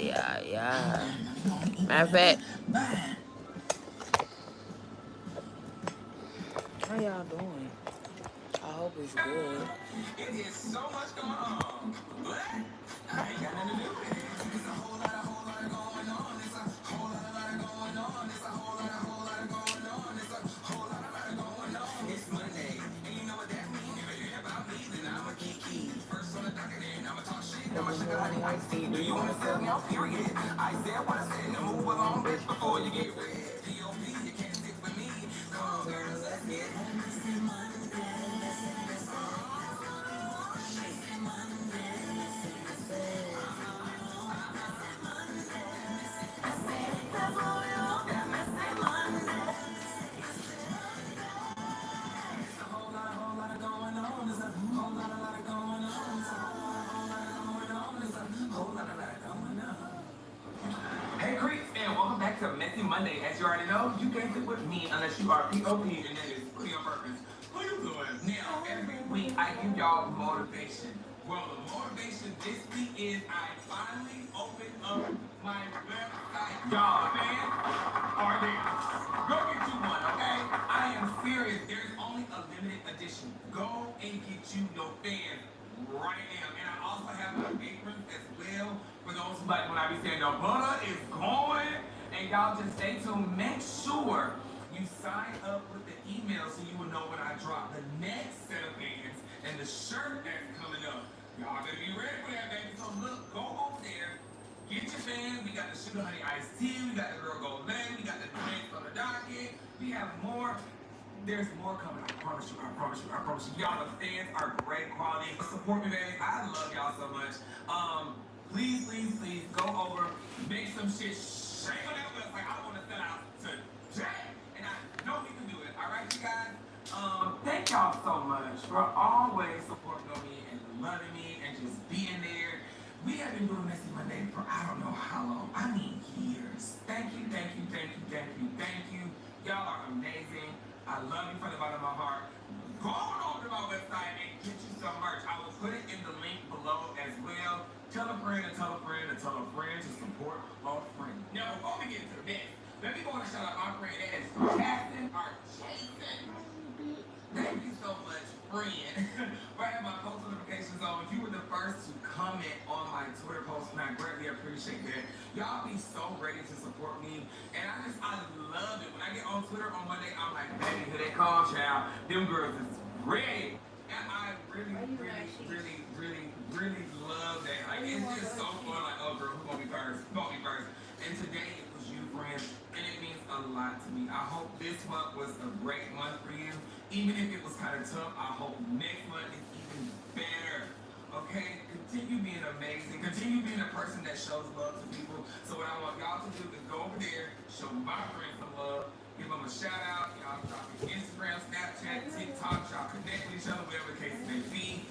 yeah. Matter of fact, how y'all doing? I hope it's good. It is so much going on, but I ain't got nothing to do with it. It's a whole lot going on. It's a whole lot going on. It's a whole lot going on. It's a whole lot going on. It's Monday, and you know what that means. If it ain't about me, then I'm a kiki. First on the docket, then I'ma talk shit. Now my sugar honey iced tea. Do you wanna sell me on period? I said what I said. Now move along, bitch, before you get red. P.O.P. You can't stick with me. Come on, girls, let's get it. Hey creeps, and welcome back to Messy Monday. As you already know, you can't sit with me unless you are POP, and that is pretty on purpose. What you doing? Now, every week I give y'all motivation. Well, the motivation this week is I finally opened up my website. Y'all, man, are there? Go get you one, okay? I am serious. There's only a limited edition. Go and get you your fans right now. And I also have my aprons as well for those who like when I be saying the butter is going. And y'all just stay tuned. Make sure you sign up with the email so you will know when I drop the next set of fans and the shirt that's coming up. Y'all better be ready for that, baby. So look, go over there. Get your fans. We got the Sugar Honey Iced Tea. We got the Girl Go Lane. We got the drinks on the docket. We have more. There's more coming. I promise you. I promise you. I promise you. Y'all, the fans are great quality. Support me, baby. I love y'all so much. Please go over, make some shit shake on that website. I want to sell out today, and I know we can do it. All right, you guys. Thank y'all so much for always supporting on me and loving me and just being there. We have been doing Messy Monday for I don't know how long. I mean years. Thank you. Y'all are amazing. I love you from the bottom of my heart. Go on over to my website and get you some merch. I will put it in the link below as well. Tell a friend and tell a friend and tell a friend to support a friend. Now, before we get into the next, let me go and shout out my friend. That is Jackson or Jason. Thank you so much, friend, for having my post notifications on. You were the first to comment on my Twitter post, and I greatly appreciate that. Y'all be so ready to support me, and I love it. When I get on Twitter on Monday, I'm like, baby, here they call, child. Them girls is ready. And I really love that. Like, it's just so fun. Like, oh, girl, who gonna be first? Who gonna be first? And today it was you, friend, and it means a lot to me. I hope this month was a great month for you. Even if it was kind of tough, I hope next month is even better. Okay? Continue being amazing. Continue being a person that shows love to people. So what I want y'all to do is go over there, show my friends some love, give them a shout out. Y'all drop your Instagram, Snapchat, TikTok. Y'all connect with each other, whatever the case may be.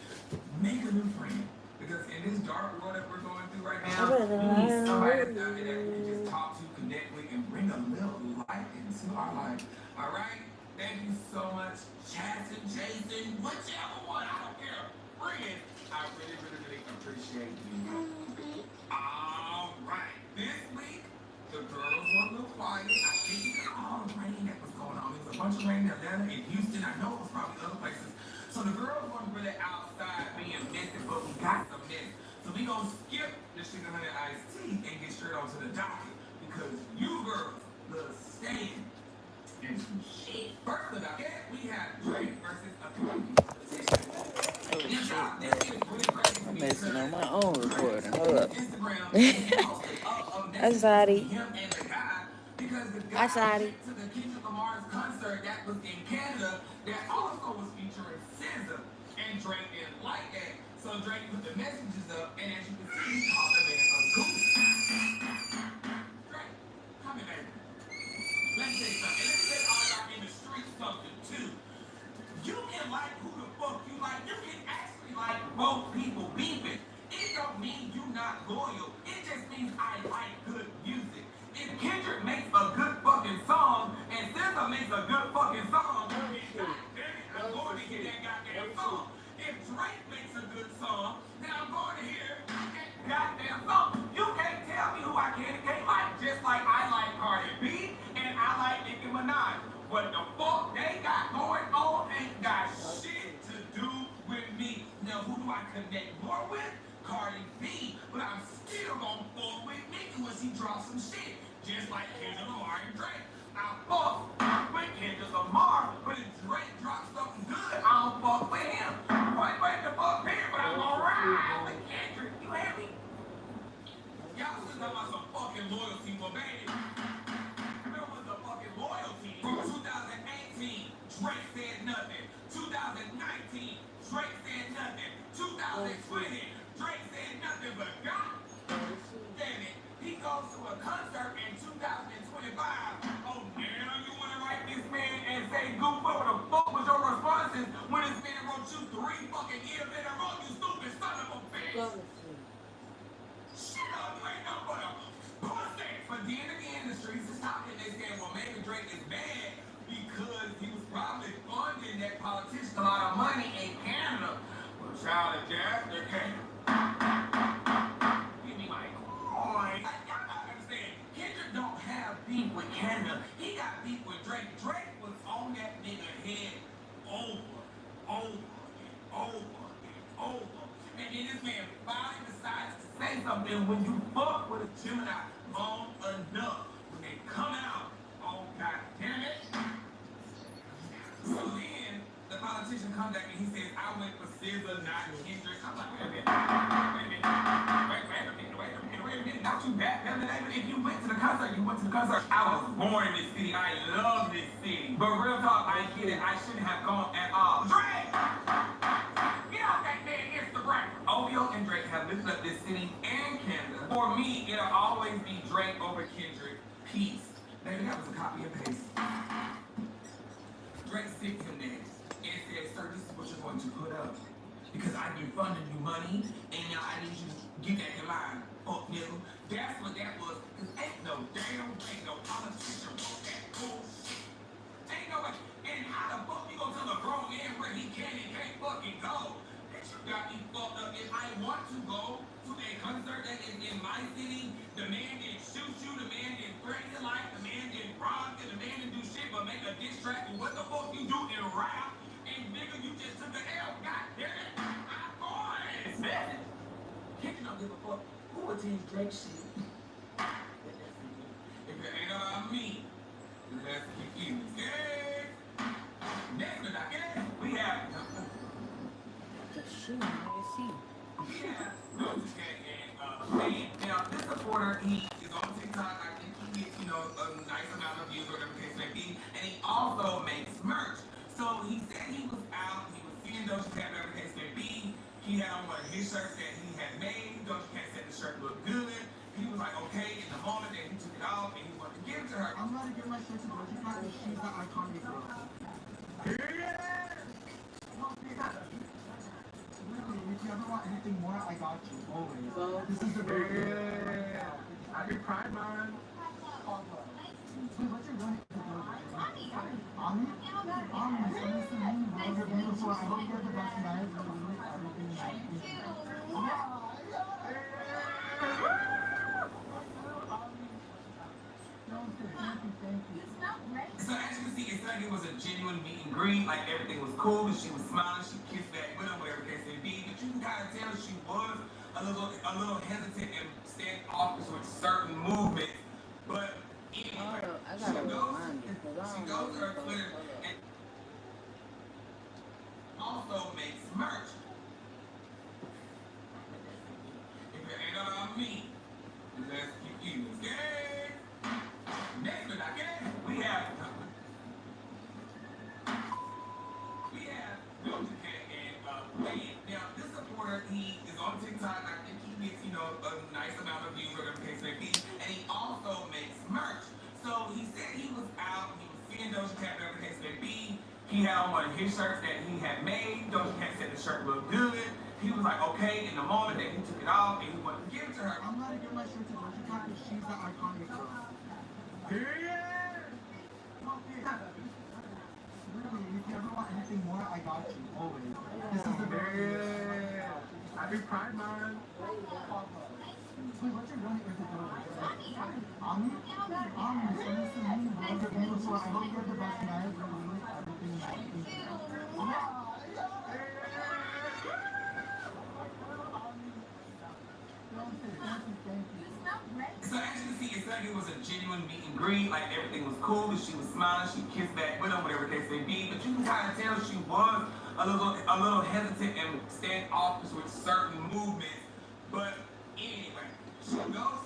Make a new friend. Because in this dark world that we're going through right now, we need somebody that's out there that we can just talk to, connect with, and bring a little light into our life. All right? Thank you so much, Jackson, Jason, whichever one, I don't care. Bring it. I really appreciate you. All right. This week, the girls were a little quiet. I think because all the rain that was going on. There was a bunch of rain in Atlanta and Houston. I know it was probably other places. So the girls weren't really outside being messy, but we got some mess. So we gonna skip the Sugar Honey Iced Tea and get straight onto the docket because you girls will stand and some shit. First of all, we have Drake versus a competition. Oh Now, shit, y'all, this man. is really crazy to I'm me messing because on my own Drake recording. on Hold his up. Instagram he posted a Hi, message between Sadie. him and the guy because the Hi, guy Sadie. went to the Kendrick Lamar's concert that was in Canada that also was featuring SZA, and Drake didn't like that. So Drake put the messages up, and as you can see, he called the man a goose. Drake, come here, baby. Let me tell you something. And let me tell all y'all in the streets something too. You can like who the fuck you like. You can actually like both people beefing. It don't mean you not loyal. It just means I like good music. If Kendrick makes a good fucking song and SZA makes a good fucking song, then goddamn it, I'm going to hear that goddamn song. If Drake makes a good song, then I'm going to hear that goddamn song. You can't tell me who she dropped some shit, just like Kendrick Lamar and Drake. I fuck with Kendrick Lamar, but if Drake drops something good, I don't fuck with him. What the fuck, man? But I'm alright with Kendrick. You hear me? Y'all should talk about some fucking loyalty for baby. There was the fucking loyalty. From 2018, Drake said nothing. 2019, Drake said nothing. 2020, Drake said nothing, but God damn it, he goes to a concert in 2025. Oh, now you want to write this man and say, Goof, what the fuck was your responses when this man wrote you 3 fucking years in a row, you stupid son of a bitch? Shit up, you ain't no but a pussy. But then again, the streets is talking, they saying, well, maybe Drake is bad because he was probably funding that politician a lot of money in Canada. Well, Charlie Jackson came. Give me my coin. Y'all not understand. Kendrick don't have beef with Canada. He got beef with Drake. Drake was on that nigga head over, and over. And then this man finally decides to say something when you fuck with a Gemini long enough. When they come out, oh god damn it. So then the politician comes back and he says, I went for SZA, not Kendrick. I'm like, wait a minute. Not you back the other day, but if you went to the concert, you went to the concert. I was born in this city. I love this city. But real talk, I get it. I shouldn't have gone at all. Drake! Get off that man Instagram. OVO and Drake have lifted up this city and Canada. For me, it'll always be Drake over Kendrick. Peace. Baby, that was a copy and paste. Drake sent him there and said, sir, this is what you're going to put up. Because I've been funding you money, and now I need you to get that in line. Fuck nigga. That's what that was. Because ain't no politician wrote that bullshit. Ain't nobody. And how the fuck you gonna tell a grown man where he can and can't fucking go? Bitch, you got me fucked up. If I want to go to a concert that is in my city, the man didn't shoot you, the man didn't threaten your life, the man didn't rob you, the man didn't do shit but make a diss track. And what the fuck you do in rap? And nigga, you just took an L. God damn it. I'm going. It's Kendrick don't give a fuck who attends Drake shit. If it ain't about me, let's keep eating. Okay. Next to that, we have. Yeah, no, just kidding. Now, this supporter, he is on TikTok. I think he gets, a nice amount of views, whatever the case may be. And he also makes merch. So he said he was out, he was seeing Doja Cat, whatever the case may be. He had on one of his shirts that he had made. Doja Cat said the shirt looked good. He was like, okay, in the moment that he took it off and he wanted to give it to her. I'm gonna give my shirt to Doja Cat and she's the iconic girl. Literally, if you ever want anything more, I got you, always. This is the very Happy Pride Month. Wait, what's your running to Doja? Ami? Ami, so nice to meet you. You're beautiful. I hope you have the best night. Everything nice. Thank you. So as you can see, it said it was a genuine meet and greet. Like everything was cool. And she was smiling. She kissed back with him, whatever the case may be. But you can kind of tell she was a little hesitant and standoffish with certain movements. But anyway, she goes to her Twitter and also makes merch. If it ain't about me, let's keep eating. Okay. Next to that, we have Doja Cat and Wayne. Now, this supporter, he is on TikTok. I think he gets, a nice amount of views, whatever the case may be. And he also makes merch. So he said he was out, he was seeing Doja Cat, whatever the case may be. He had on one of his shirts that he had made. Doja Cat said the shirt looked good. He was like, okay, in the moment that he took it off and he wanted to give it to her. I'm gonna give my shirt to Doja Cat and she's the iconic girl. Literally, if you ever want anything more, I got you, always. This is the very Happy Pride Month. Wait, what's your running to Doja? Ami? Ami, so nice to meet you. You're beautiful. I hope you have the best night. Everything nice. So as you like it was a genuine meet and greet, like everything was cool, she was smiling, she kissed back with him, whatever the case may be. But you can kind of tell she was a little hesitant and standoffish with certain movements. But anyway, she goes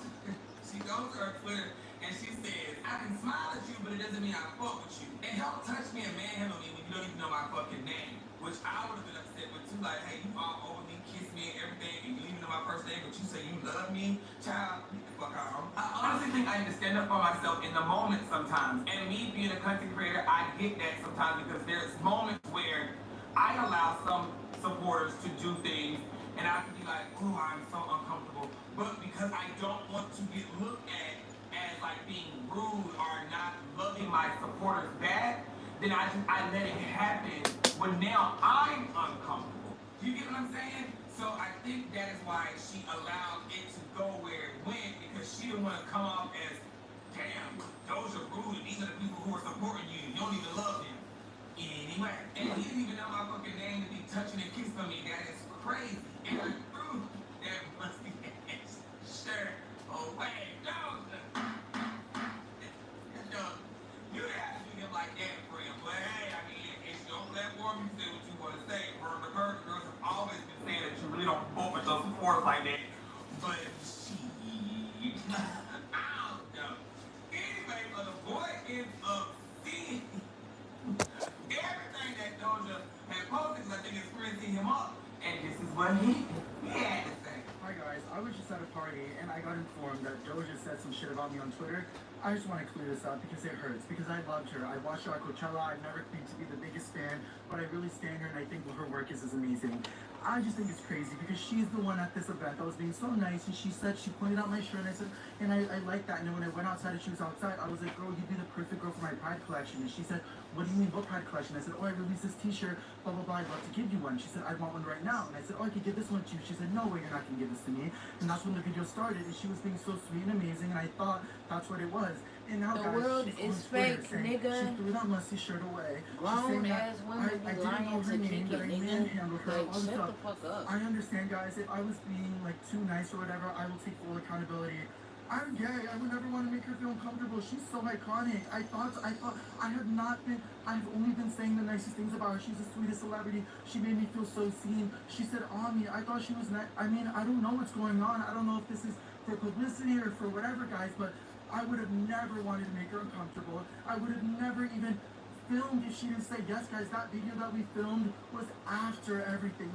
to her Twitter and she says, I can smile at you, but it doesn't mean I fuck with you. And don't touch me and manhandle me when you don't even know my fucking name. Which I would have been upset with too, like, hey, you all over me, kiss me and everything, and you even know my first name, but you say you love me, child, get the fuck out. I honestly think I need to stand up for myself in the moment sometimes. And me being a content creator, I get that sometimes because there's moments where I allow some supporters to do things and I can be like, ooh, I'm so uncomfortable. But because I don't want to get looked at as like being rude or not loving my supporters back, then I let it happen when now I'm uncomfortable. You get what I'm saying? So I think that is why she allowed it to go where it went, because she didn't want to come off as, damn, those are rude and these are the people who are supporting you. You don't even love them. Anyway, and he didn't even know my fucking name to be touching and kissing me. That is crazy. And I proved that must be sure away. You have to do him like that, friend. But hey, I mean, it's your platform. You say what you want to say. The girls have always been saying that you really don't fuck with those supporters like that. But she, I don't know. Anyway, for the boy is obscene. Everything that Doja had posted, I think it's freezing him up. And this is what he had to say. Hi guys, I was just at a party and I got informed that Doja said some shit about me on Twitter. I just want to clear this up because it hurts, because I loved her. I watched her at Coachella. I've never claimed to be the biggest fan, but I really stand her and I think her work is amazing. I just think it's crazy because she's the one at this event that was being so nice, and she said, she pointed out my shirt, and I said, and I like that. And then when I went outside and she was outside, I was like, girl, you'd be the perfect girl for my Pride collection. And she said, what do you mean, what Pride collection? I said, oh, I released this t-shirt, blah, blah, blah, I'd love to give you one. She said, I want one right now. And I said, oh, I could give this one to you. She said, no way, you're not going to give this to me. And that's when the video started, and she was being so sweet and amazing, and I thought that's what it was. And now, The guys, world she's is on Twitter fake, saying, nigga. she threw that musty shirt away. Grown ass women I be didn't know lying her to name, kick that it, I nigga. manhandled her, Like, all this shut stuff. the fuck up. I understand, guys, if I was being like too nice or whatever, I will take full accountability. I'm gay. I would never want to make her feel uncomfortable. She's so iconic. I have only been saying the nicest things about her. She's the sweetest celebrity. She made me feel so seen. She said, Ami, I thought she was nice. I mean, I don't know what's going on. I don't know if this is for publicity or for whatever, guys, but I would have never wanted to make her uncomfortable. I would have never even filmed if she didn't say yes, guys. That video that we filmed was after everything.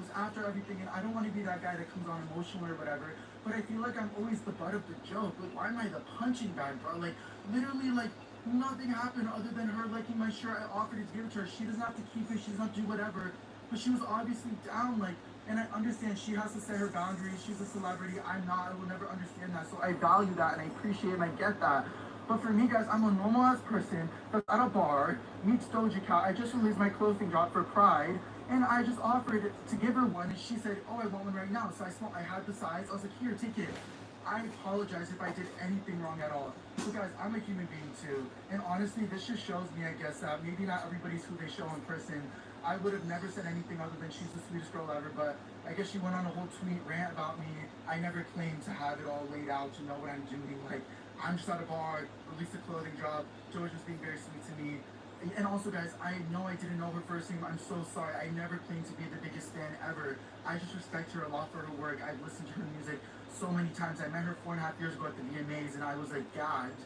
And I don't want to be that guy that comes on emotional or whatever, but I feel like I'm always the butt of the joke. Like, why am I the punching bag, bro? Like, literally, like, nothing happened other than her liking my shirt. I offered to give it to her. She doesn't have to keep it. She doesn't have to do whatever. But she was obviously down, like, and I understand she has to set her boundaries. She's a celebrity. I'm not. I will never understand that. So I value that and I appreciate and I get that. But for me, guys, I'm a normal-ass person that's at a bar, meets Doja Cat. I just released my clothing drop for Pride, and I just offered to give her one, and she said, oh, I want one right now. So I had the size. I was like, here, take it. I apologize if I did anything wrong at all. So, guys, I'm a human being, too. And honestly, this just shows me, I guess, that maybe not everybody's who they show in person. I would have never said anything other than she's the sweetest girl ever, but I guess she went on a whole tweet rant about me. I never claimed to have it all laid out, to know what I'm doing. Like, I'm just at a bar, released a clothing drop. Doja's being very sweet to me. And also, guys, I know I didn't know her first name. I'm so sorry. I never claimed to be the biggest fan ever. I just respect her a lot for her work. I've listened to her music so many times. I met her 4.5 years ago at the VMAs, and I was like, gagged.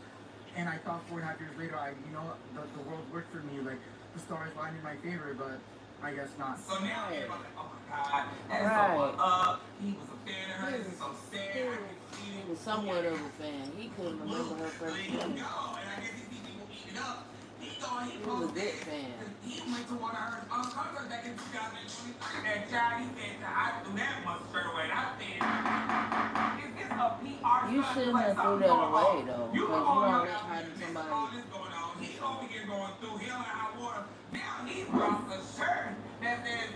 And I thought 4.5 years later, the world worked for me. Like, the stars lined in my favor, but I guess not. So now everybody's like, oh my God, that's so up. He was a fan of hers. He's so sad. He was somewhat of a fan. He couldn't remember her first name. And I guess these people eat it up. He thought he was a big fan. He went to one of her concerts back in 2023. That child, he said, I threw that much straight away. And I said, is this a PR? You shouldn't have threw that away, though, because you don't let hiding somebody. All this going on. He's over here going through hell and high water. Now he brought a shirt that says,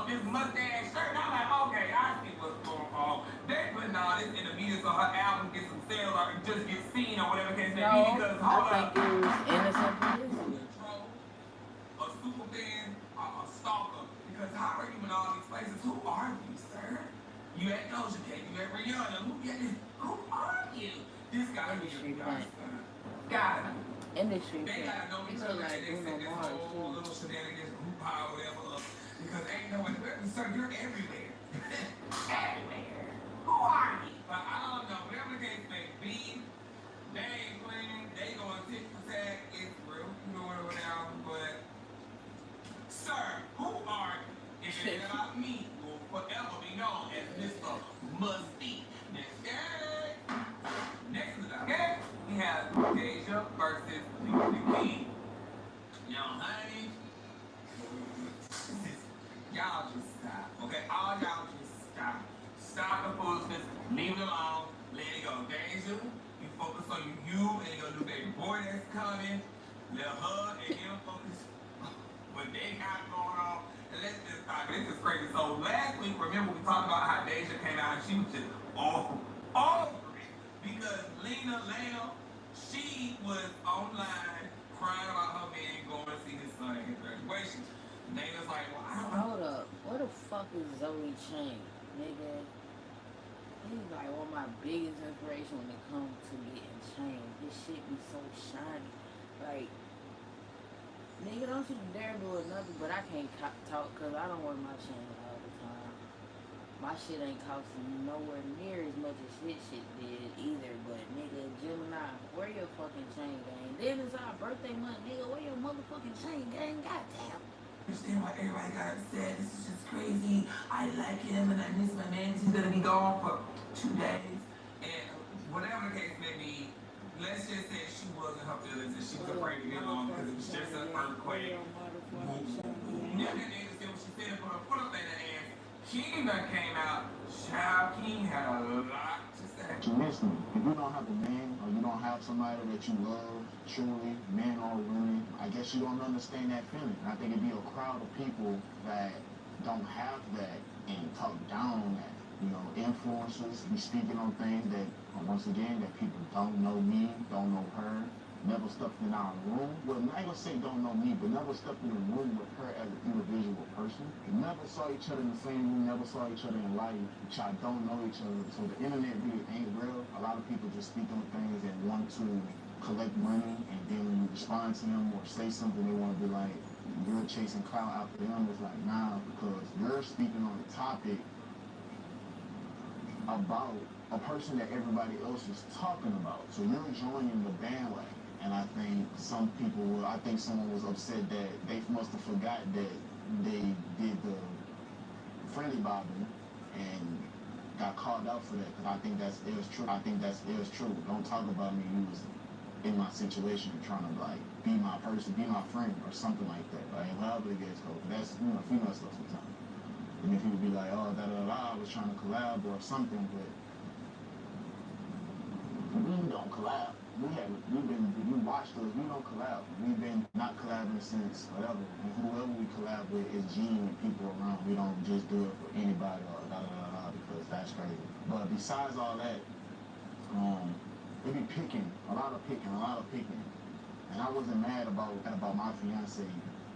this mustache shirt. And I'm like, okay, I see what's going on. They're putting all this in the media so her album gets some sales or just get seen or whatever case may be. Because I think it was innocent publicity. A super fan or a stalker. Because how are you in all these places? Who are you, sir? You at Doja Cat, you at Rihanna. Who are you? This gotta be Industry a plant. gotta be. Industry They plant. gotta know You each look other. like They Bruno set this Mars whole too. little shenanigans, group power, whatever, up. Because ain't no one, sir, you're everywhere. Everywhere. Who are you? But I don't know. Whatever the case may be, they ain't playing. They going tick for tag. It's real. You know what whatever. But, sir, who are you? If it ain't about me, will forever be known as Mr. Must Be. Next to the okay, we have Deja versus Lisa King. Young Honey. Y'all just stop. Okay, all y'all just stop. Stop the foolishness. Leave it alone. Let it go. Deja, you focus on you and your new baby boy that's coming. Let her and him focus on what they got going on. And let's just stop. This is crazy. So last week, remember we talked about how Deja came out and she was just all over it. Because Lena, she was online crying about her man going to see his son at his graduation. Lena's like, well, I don't know. Hold up. What the fuck is Zoe Chain? Nigga. He's like one of my biggest inspiration when it comes to getting changed. This shit be so shiny. Like, nigga, don't you dare do nothing, but I can't talk because I don't wear my chain all the time. My shit ain't costing me nowhere near as much as his shit did either, but nigga, Gemini, wear your fucking chain, gang. Then it's our birthday month, nigga, wear your motherfucking chain, gang. Goddamn. Understand why everybody got upset. This is just crazy. I like him and I miss my man. He's gonna be gone for 2 days. And whatever the case may be, let's just say she wasn't her feelings and she was afraid to get along because it was just an earthquake. Never did see what she said and put her foot up in the ass. King that came out. Child King had a lot to say. Listen, if you don't have a man or you don't have somebody that you love truly, men or women, I guess you don't understand that feeling. I think it'd be a crowd of people that don't have that and talk down on that. You know, influencers be speaking on things that, once again, that people don't know me, don't know her, never stepped in our room. Well, I ain't gonna say don't know me, but never stepped in the room with her as an individual person. Never saw each other in the same room, never saw each other in life, which y'all don't know each other. So the internet really ain't real. A lot of people just speak on things and want to collect money, and then when you respond to them or say something, they want to be like, you're chasing clout after them. It's like, nah, because you're speaking on a topic about a person that everybody else is talking about. So you're joining the bandwagon. And I think some people were, I think someone was upset that they must have forgot that they did the friendly bobbing and got called out for that. Because I think that's true. I think that's true. Don't talk about me using in my situation trying to like be my person, be my friend or something like that. Like however the case goes. That's, you know, female stuff sometimes. And then people be like, oh, I was trying to collab or something, but we don't collab. You watched us, we don't collab. We've been not collabing since whatever. And whoever we collab with is genuine people around. We don't just do it for anybody or because that's crazy. But besides all that, we be picking, a lot of picking. And I wasn't mad about my fiance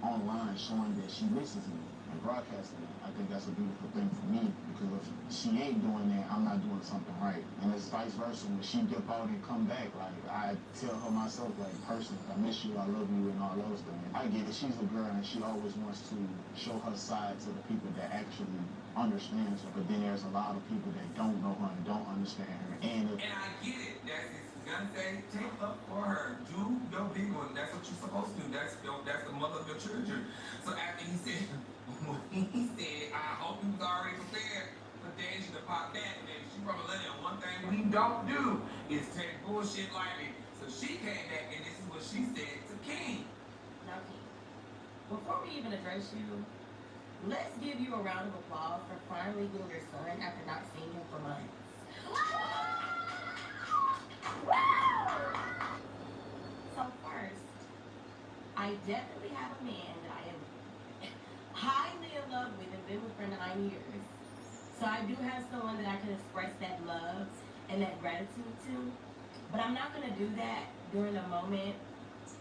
online showing that she misses me and broadcasting it. I think that's a beautiful thing for me, because if she ain't doing that, I'm not doing something right. And it's vice versa. When she dip out and come back, like I tell her myself, like, personally, I miss you, I love you, and all those things. I get it. She's a girl and she always wants to show her side to the people that actually understands her. But then there's a lot of people that don't know her and don't understand her. And I get it. That's his fiance. Take up for her. Do your big one. That's what you're supposed to do. That's the mother of your children. So after he said, I hope he was already prepared for Deja to pop that. And she from Atlanta. One thing we don't do is take bullshit lightly. So she came back and this is what she said to King. Now, King, before we even address you, let's give you a round of applause for finally getting your son after not seeing him for months. So first, I definitely have a man that I am highly in love with and been with for 9 years. So I do have someone that I can express that love and that gratitude to. But I'm not going to do that during a moment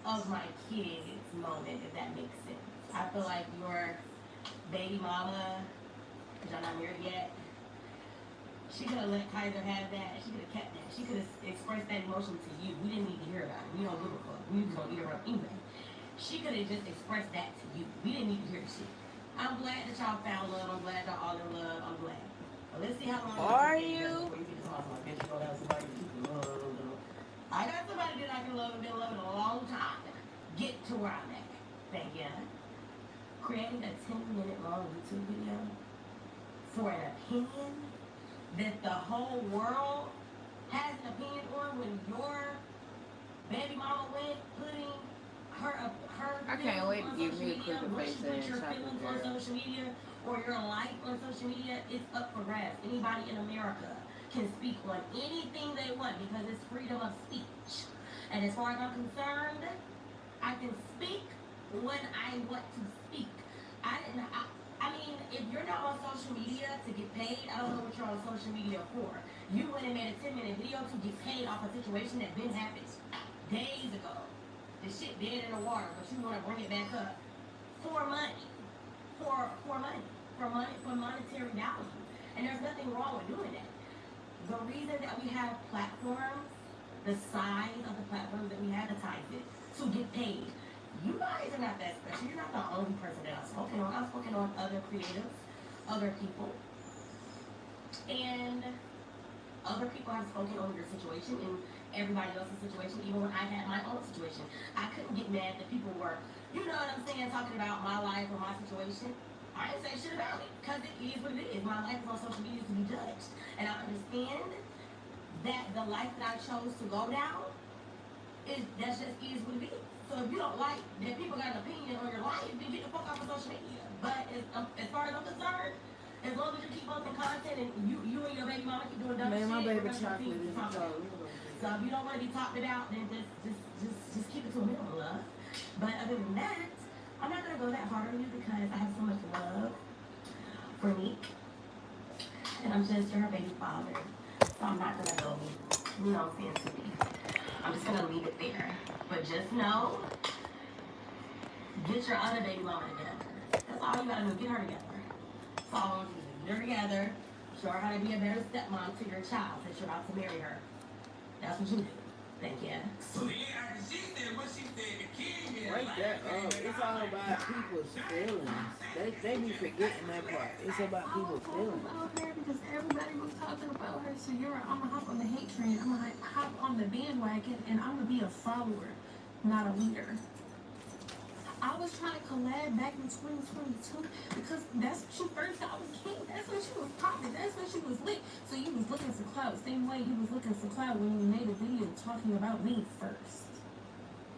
of my kid's moment, if that makes sense. I feel like your baby mama, because y'all not married yet, She could have let Kaiser have that. She could have kept that. She could have expressed that emotion to you. We didn't need to hear about it. We don't give a fuck. We was gonna eat her up anyway. She could have just expressed that to you. We didn't need to hear the shit. I'm glad that y'all found love. I'm glad y'all all in love. I'm glad. But let's see how long. Are you? I got somebody that I can love and been loving a long time. Get to where I'm at. Thank you. Creating a 10-minute long YouTube video for an opinion that the whole world has an opinion on when your baby mama went putting her I can't wait to give me a quicker what face she put and your chocolate feelings on girl. social media or your life on social media, it's up for grabs. Anybody in America can speak on anything they want because it's freedom of speech. And as far as I'm concerned, I can speak when I want to speak. I mean, if you're not on social media to get paid, I don't know what you're on social media for. You went and made a 10-minute video to get paid off a situation that been happened days ago. The shit dead in the water, but you want to bring it back up for money, for monetary value. And there's nothing wrong with doing that. The reason that we have platforms, the size of the platforms that we advertise it to get paid. You guys are not that special. You're not the only person that I've spoken on. I've spoken on other creatives, other people. And other people have spoken on your situation and everybody else's situation, even when I had my own situation. I couldn't get mad that people were, you know what I'm saying, talking about my life or my situation. I didn't say shit about it because it is what it is. My life is on social media to be judged. And I understand that the life that I chose to go down, that's just is what it is. So if you don't like that people got an opinion on your life, then get the fuck off of social media. But as far as I'm concerned, as long as you keep posting content and you and your baby mama keep doing dumb shit, Man, my baby we're gonna chocolate continue is to talk about it. So if you don't want to be talked about, then just keep it to a minimum, love. But other than that, I'm not gonna go that hard on you because I have so much love for Nick, and I'm just her baby father. So I'm not gonna go, you know, what I'm saying, too deep. I'm just gonna leave it there. But just know, get your other baby mama together. That's all you gotta do. Get her together. That's all I want you to do. Get her together. Show her how to be a better stepmom to your child since you're about to marry her. That's what you do. Thank you. So then after she said what she said, the king did Break that up. It's all about people's feelings. They be forgetting that part. It's about people's feelings. About her because everybody was talking about her. So I'm gonna hop on the hate train. I'm gonna hop on the bandwagon, and I'm gonna be a follower, not a leader. I was trying to collab back in 2022 because that's when she first got with King. That's when she was popping. That's when she was lit. So you was looking for clout. Same way he was looking for clout when you made a video talking about me first.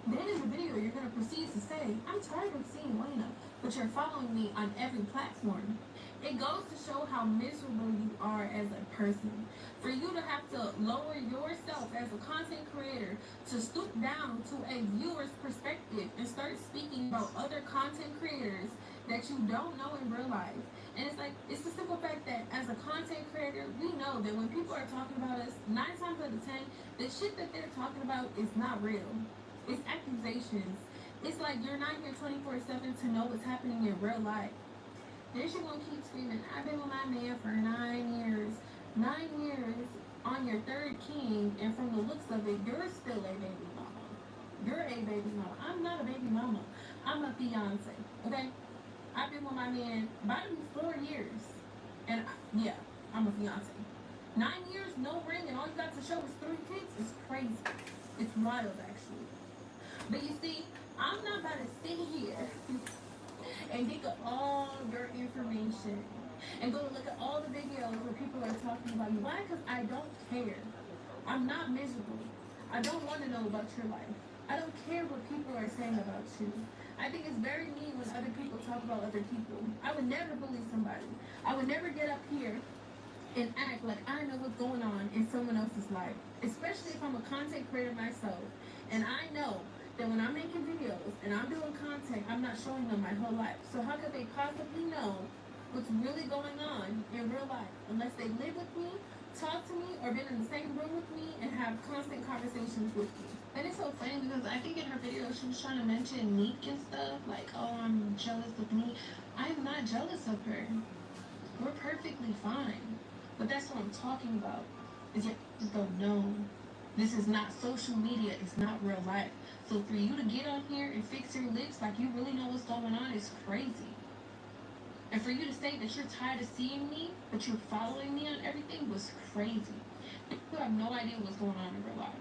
Then in the video, you're going to proceed to say, I'm tired of seeing Lena, but you're following me on every platform. It goes to show how miserable you are as a person. For you to have to lower yourself as a content creator, to stoop down to a viewer's perspective and start speaking about other content creators that you don't know in real life. And it's the simple fact that as a content creator, we know that when people are talking about us, 9 times out of 10, the shit that they're talking about is not real. It's accusations. It's like you're not here 24/7 to know what's happening in real life. Then she gonna keep screaming, I've been with my man for 9 years. 9 years on your third king, and from the looks of it, you're still a baby mama. You're a baby mama. I'm not a baby mama. I'm a fiance. Okay? I've been with my man about 4 years. And yeah, I'm a fiance. 9 years, no ring, and all you got to show is 3 kids is crazy. It's wild, actually. But you see, I'm not about to sit here and dig up all your information and go look at all the videos where people are talking about you. Why? Because I don't care. I'm not miserable. I don't want to know about your life. I don't care what people are saying about you. I think it's very mean when other people talk about other people. I would never bully somebody. I would never get up here and act like I know what's going on in someone else's life, especially if I'm a content creator myself. And I know that when I'm making videos and I'm doing content, I'm not showing them my whole life. So how could they possibly know what's really going on in real life unless they live with me, talk to me, or been in the same room with me and have constant conversations with me? And it's so funny because I think in her video she was trying to mention Neek and stuff, like, oh, I'm jealous of Neek. I'm not jealous of her. We're perfectly fine. But that's what I'm talking about. Is you just don't know. This is not social media. It's not real life. So for you to get on here and fix your lips like you really know what's going on is crazy. And for you to say that you're tired of seeing me, but you're following me on everything was crazy. You have no idea what's going on in real life.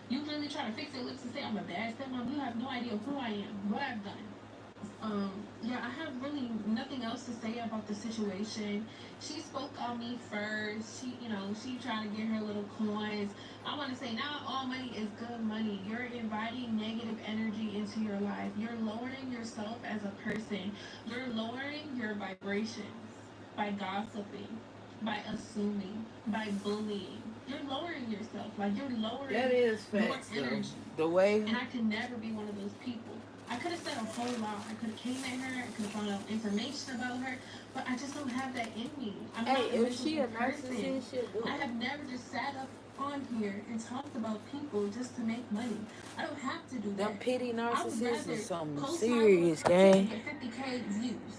You literally try to fix your lips and say I'm a bad stepmom. You have no idea who I am, what I've done. Yeah, I have really nothing else to say about the situation. She spoke on me first. She tried to get her little coins. I want to say not all money is good money. You're inviting negative energy into your life. You're lowering yourself as a person. You're lowering your vibrations by gossiping, by assuming, by bullying. You're lowering yourself. Like you're lowering That is your facts, though. energy. The way. And I could never be one of those people. I could have said a whole lot. I could have came at her. I could have found out information about her. But I just don't have that in me. I'm not Hey, a if she a miserable person. narcissist, she'll do I it. have never just sat up on here and talked about people just to make money. I don't have to do Them that. pity I would narcissists rather is something post serious, my little gang. content and get 50K views.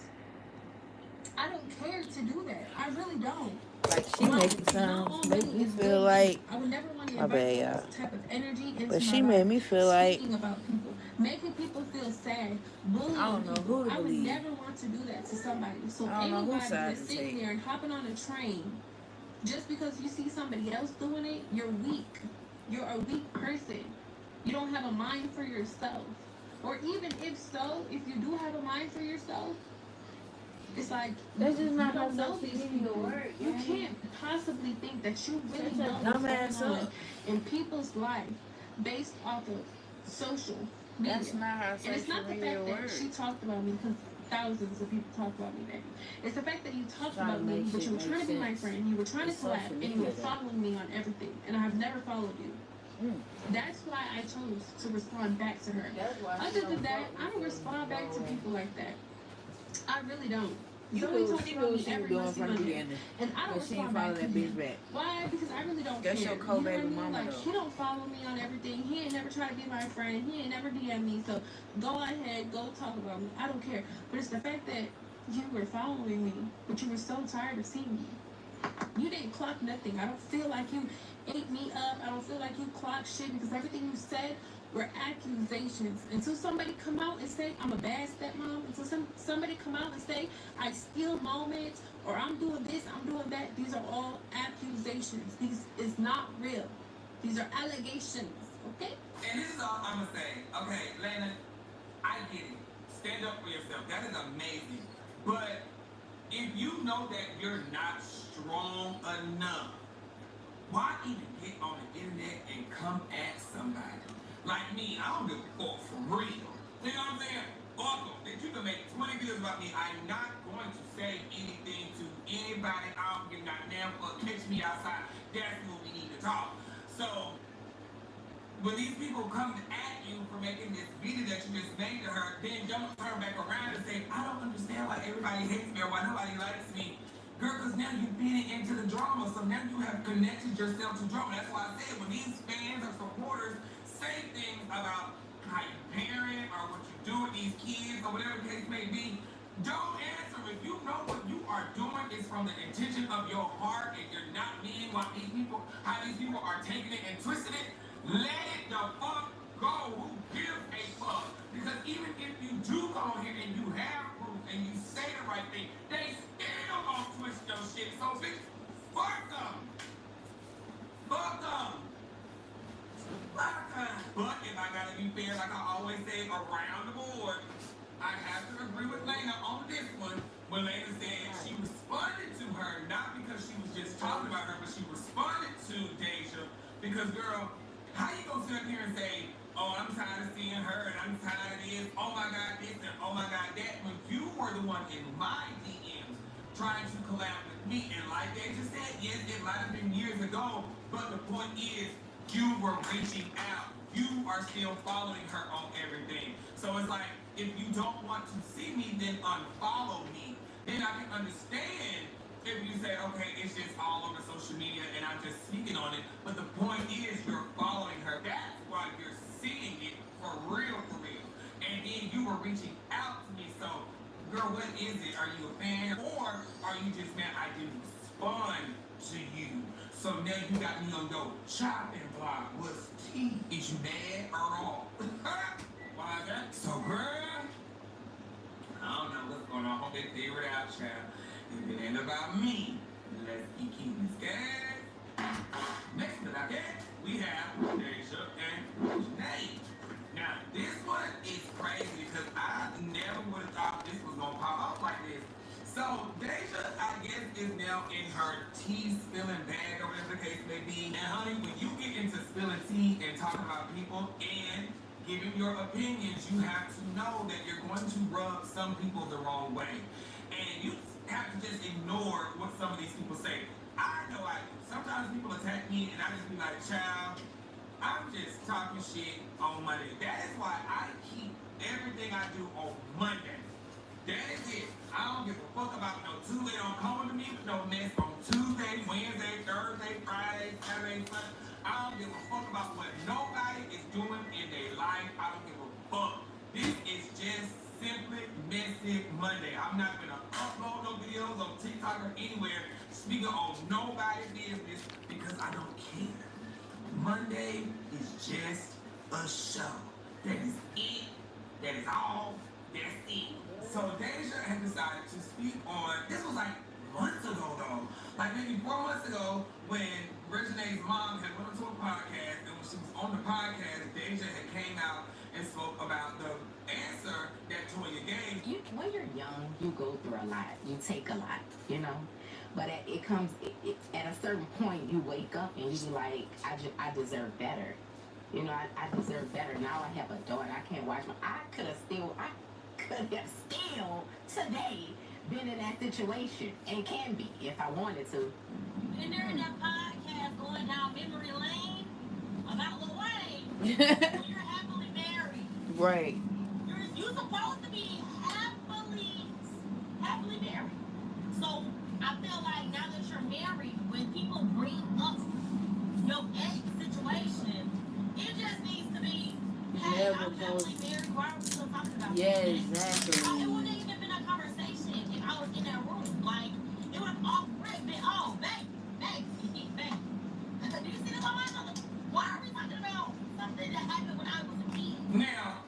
I don't care to do that. I really don't. Like she Why? make it Not all sound, make money me is feel good like, money. I would never want to my bad, invite y'all. this type of energy into But my she made life. me feel like Speaking about people, making people feel sad, bullying I don't know people. who to I would believe. never want to do that to somebody. So I don't know whose anybody side that's to sitting take. there and hopping on a train just because you see somebody else doing it, you're weak. You're a weak person. You don't have a mind for yourself. Or even if so, if you do have a mind for yourself, it's like That's just not you how don't know social these media people. work. You gang. can't possibly think that you really Such know a what's dumbass going on up. in people's life based off of social media. That's not how And it's social not the media fact that works. she talked about me because thousands of people talk about me, baby. It's the fact that you talked Trying to about me, make but shit you were make trying to be my sense. friend. You were trying to It's social collab, and you media, were though. following me on everything. And I have never followed you. Mm. That's why I chose to respond back to her. That's why she Other don't than that, fuck I don't with respond you. back to people like that. I really don't. You Somebody knew talks she about knew me what she was every doing month from the on there. beginning. And I don't But she ain't respond follow back that to bitch him. back. Why? Because I really don't That's care. your You know what I co-baby mean? mama, Like, though. he don't follow me on everything. He ain't never tried to be my friend. He ain't never DM me. So go ahead, go talk about me. I don't care. But it's the fact that you were following me, but you were so tired of seeing me. You didn't clock nothing. I don't feel like you ate me up. I don't feel like you clocked shit because everything you said were accusations. Until somebody come out and say I'm a bad stepmom, until somebody come out and say I steal moments or I'm doing this, I'm doing that, these are all accusations. These is not real. These are allegations, okay? And this is all I'm gonna say. Okay, Lena, I get it. Stand up for yourself. That is amazing. But if you know that you're not strong enough, why even get on the internet and come at somebody? Like me, I don't give a fuck for real. You know what I'm saying? Fuck them. That you can make 20 videos about me. I'm not going to say anything to anybody. I don't give a damn fuck. Catch me outside. That's what we need to talk. So when these people come at you for making this video that you just made to her, then don't turn back around and say, I don't understand why everybody hates me or why nobody likes me. Girl, because now you're feeding into the drama, so now you have connected yourself to drama. That's why I said when these fans or supporters say things about how you parent or what you do with these kids or whatever the case may be, don't answer. If you know what you are doing is from the intention of your heart and you're not being what these people, how these people are taking it and twisting it, let it the fuck go. Who gives a fuck? Because even if you do go here and you have proof and you say the right thing, they still gonna twist your shit. So bitch, fuck them. Fuck them. Fuck them. But if I gotta be fair, like I always say, around the board, I have to agree with Lena on this one. When Lena said she responded to her, not because she was just talking about her, but she responded to Deja because, girl, how you gonna sit up here and say, oh, I'm tired of seeing her and I'm tired of this, oh my God this and oh my God that, when you were the one in my DMs trying to collab with me, and like they just said, yes, it might have been years ago, but the point is, you were reaching out. You are still following her on everything. So it's like, if you don't want to see me, then unfollow me. Then I can understand if you say, okay, it's just all over social media and I'm just speaking on it. But the point is, you're following her. That's why you're seeing it for real, for real. And then you were reaching out to me. So, girl, what is it? Are you a fan? Or are you just mad I didn't respond to you. So now you got me on your chopping block. What's tea? Is you mad or all? Why is that? So girl, I don't know what's going on. I hope they figure it out, child. If it ain't about me, let's keep this gas. Next to that, we have Deja and Janae. Now, this one is crazy because I never would have thought this was gonna pop up like this. So, Deja, I guess, is now in her tea spilling bag or whatever the case may be. And honey, when you get into spilling tea and talking about people and giving your opinions, you have to know that you're going to rub some people the wrong way. And you have to just ignore what some of these people say. I know I do. Sometimes people attack me and I just be like, child, I'm just talking shit on Monday. That is why I keep everything I do on Monday. That is it. I don't give a fuck about no Tuesday. Don't come to me with no mess on Tuesday, Wednesday, Thursday, Friday, Saturday, Sunday. I don't give a fuck about what nobody is doing in their life. I don't give a fuck. This is just simply Messy Monday. I'm not gonna upload no videos on TikTok or anywhere speaking on nobody's business because I don't care. Monday is just a show. That is it. That is all. That's it. So Deja had decided to speak on, this was like months ago though. Like maybe 4 months ago when Regine's mom had went onto a podcast, and when she was on the podcast, Deja had came out and spoke about the answer that Toya gave. When you're young, you go through a lot. You take a lot, you know? But it comes at a certain point, you wake up and you be like, I deserve better. You know, I deserve better. Now I have a daughter. I can't watch I could have still today been in that situation and can be if I wanted to. And during that podcast going down memory lane about Lil Wayne, when you're happily married. Right. You're supposed to be happily married. So I feel like now that you're married, when people bring up your ex situation, it just needs to be, hey, Never I'm happily married. Why are we still talking about Yeah, this? exactly. It wouldn't even been a conversation if I was in that room. Like, it would have all been, oh, babe. Do you see this on my mother? Why are we talking about something that happened when I was a kid? Now,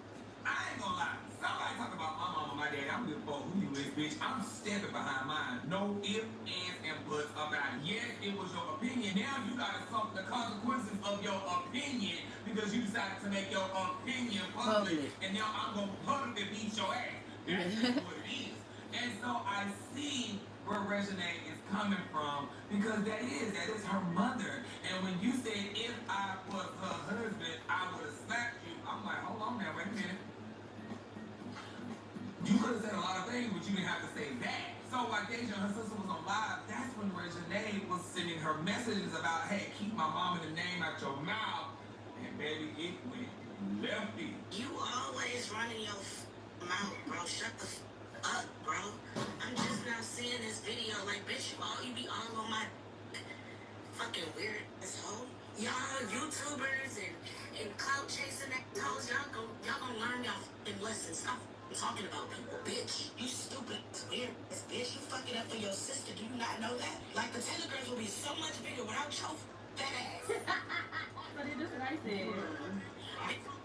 I ain't gonna lie. Somebody talk about my mama, my dad. I'm good for who you is, bitch. I'm stepping behind mine. No ifs, ands, and buts about it. Yes, it was your opinion. Now you gotta suffer the consequences of your opinion because you decided to make your opinion public. And now I'm gonna publicly beat your ass. That's just what it is. And so I see where Regine is coming from because that is her mother. And when you said if I was her husband, I would have slapped you. I'm like, hold on now, wait a minute. You could have said a lot of things, but you didn't have to say that. So while Deja and her sister was on live, that's when Regine was sending her messages about, hey, keep my mom and the name out your mouth. And baby, it went lefty. You always running your mouth, bro. Shut the up, bro. I'm just now seeing this video. Like, bitch, you be all on my fucking weird asshole. Y'all YouTubers and clout chasing assholes, y'all gonna learn y'all fucking lessons. Stop talking about people, bitch. You stupid, weird bitch. You fucking up for your sister. Do you not know that? Like, the Telegrams will be so much bigger without your fat ass. But it is what I said.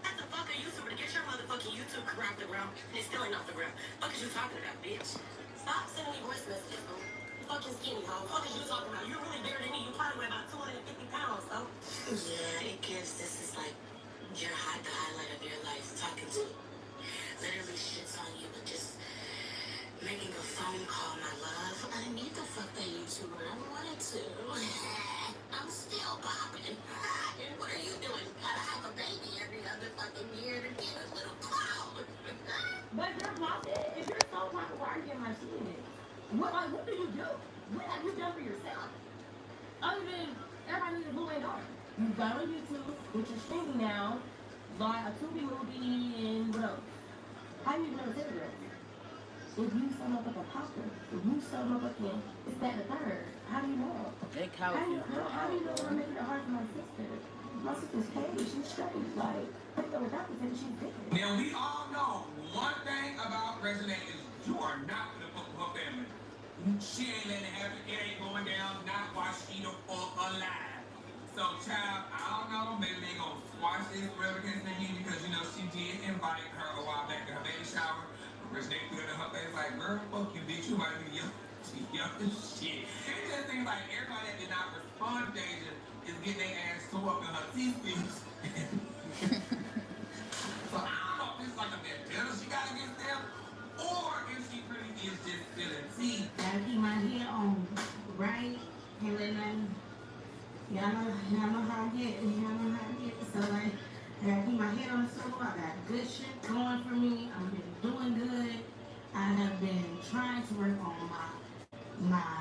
That's a fucking YouTuber to get your motherfucking YouTube career off the ground. And it's still ain't off the ground. Fuck is you talking about, bitch? Stop sending me voice messages, bro. You fucking skinny, hoe. Fuck is you talking about? You're really bigger than me. You probably weigh about 250 pounds, though. Yeah, it gives. This is like the highlight of your life. Talking to literally shits on you, but just making a phone call, my love. I didn't need to fuck that YouTuber. I wanted to. I'm still popping. And what are you doing? Gotta have a baby every other fucking year to get a little cloud. But you're positive. If you're so positive, why are you getting my shit? What do you do? What have you done for yourself? Other than everybody needs a blue daughter. You got on YouTube, which is streaming now, like a Tubi movie and what else? How do you know cigarettes? If you sum up like a popper, if you sum up again, it's that the third. How do you know? That couch How do is you know I'm making it hard for my sister? My sister's paid, she's straight. Like, without the thing, she's different. Now we all know one thing about Regine is you are not gonna fuck with her family. She ain't letting it happen. It ain't going down. Not while she the fuck alive. So, child, I don't know. Maybe they gonna squash this, whatever the case may be, because, you know, she did invite her a while back to her baby shower. Which they threw it in her face like, girl, fuck you, bitch. You might be young. She young as shit. It just seems like everybody that did not respond to Deja is getting their ass tore up in her teeth. So I don't know if it's like a vendetta she got against them, or if she really is just spilling tea. Gotta keep my head on, right? Can't let nothing. Y'all know how I get. So like, I gotta keep my head on the swivel. I got good shit going for me. I've been doing good. I have been trying to work on my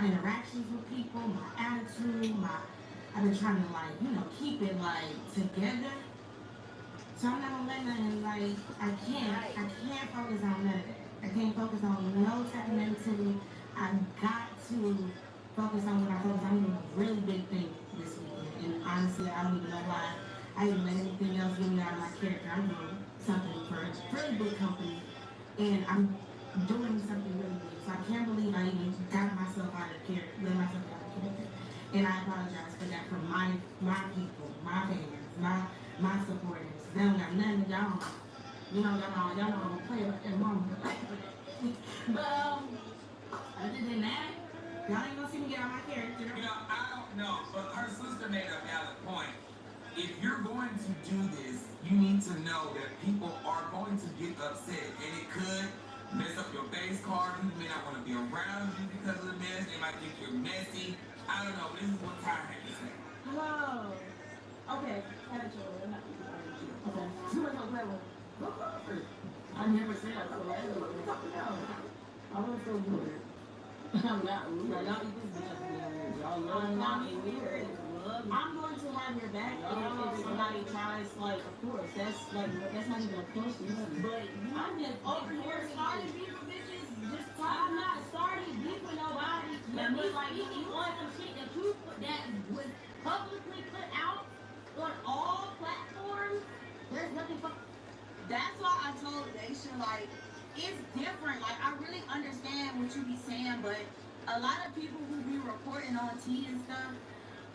interactions with people, my attitude, I've been trying to like, you know, keep it like together. So I'm not gonna let nothing like I can't focus on none of that. I can't focus on no type of negativity. I've got to focus on what I focus on. I'm doing a really big thing this weekend. And honestly, I don't even know why I didn't let anything else get me out of my character. I'm doing something for a really big company. And I'm doing something really big. So I can't believe I even got myself out of character, let myself out of character. And I apologize for that from my people, my fans, my supporters. They don't got nothing, y'all. You know, y'all don't play about their mama. But other than that, y'all ain't gonna see me get out of my character. You know, I don't know, but her sister made a valid point. If you're going to do this, you need to know that people are going to get upset, and it could mess up your face card. People may not want to be around you because of the mess. They might think you're messy. I don't know. This is what Ty had to say. Hello. Okay. Okay. You were so clever. I never said I was so clever. I was so weird. I'm not weird. Y'all eat this bitch up here. Y'all not weird. I'm going to have your back if somebody tries, like, of course, that's not even a question. But I'm just over here starting beef with bitches. I'm not starting beef with nobody. But me, like, if you want some shit that was publicly put out on all platforms, there's nothing for. That's why I told Daisha, like, it's different. Like, I really understand what you be saying, but a lot of people who be reporting on tea and stuff,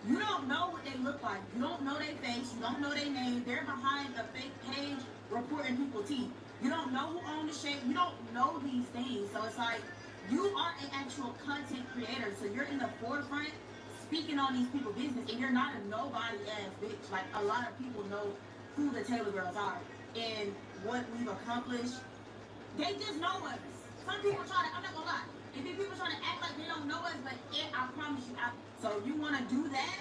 you don't know what they look like. You don't know their face. You don't know their name. They're behind a fake page reporting people tea. You don't know who owns the shit. You don't know these things. So it's like, you are an actual content creator. So you're in the forefront speaking on these people's business, and you're not a nobody ass bitch. Like, a lot of people know who the Taylor girls are and what we've accomplished. They just know us. Some people try to, I'm not gonna lie. If people trying to act like they don't know us, but I promise you, so you want to do that,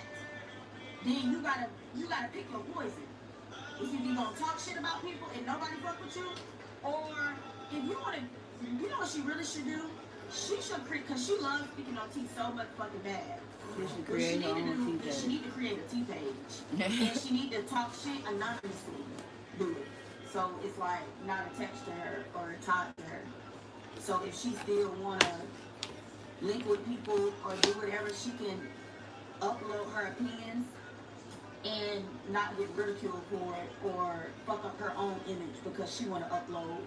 then you gotta pick your poison. If you gonna talk shit about people and nobody fuck with you, or if you want to, you know what she really should do? She should create, cause she loves speaking on tea so much fucking bad. She should create her own tea page. She need to create a tea page, and she need to talk shit anonymously. Do it. So it's like not attached to her or tied to her. So if she still wanna link with people or do whatever, she can upload her opinions and not get ridiculed for it or fuck up her own image because she wanna upload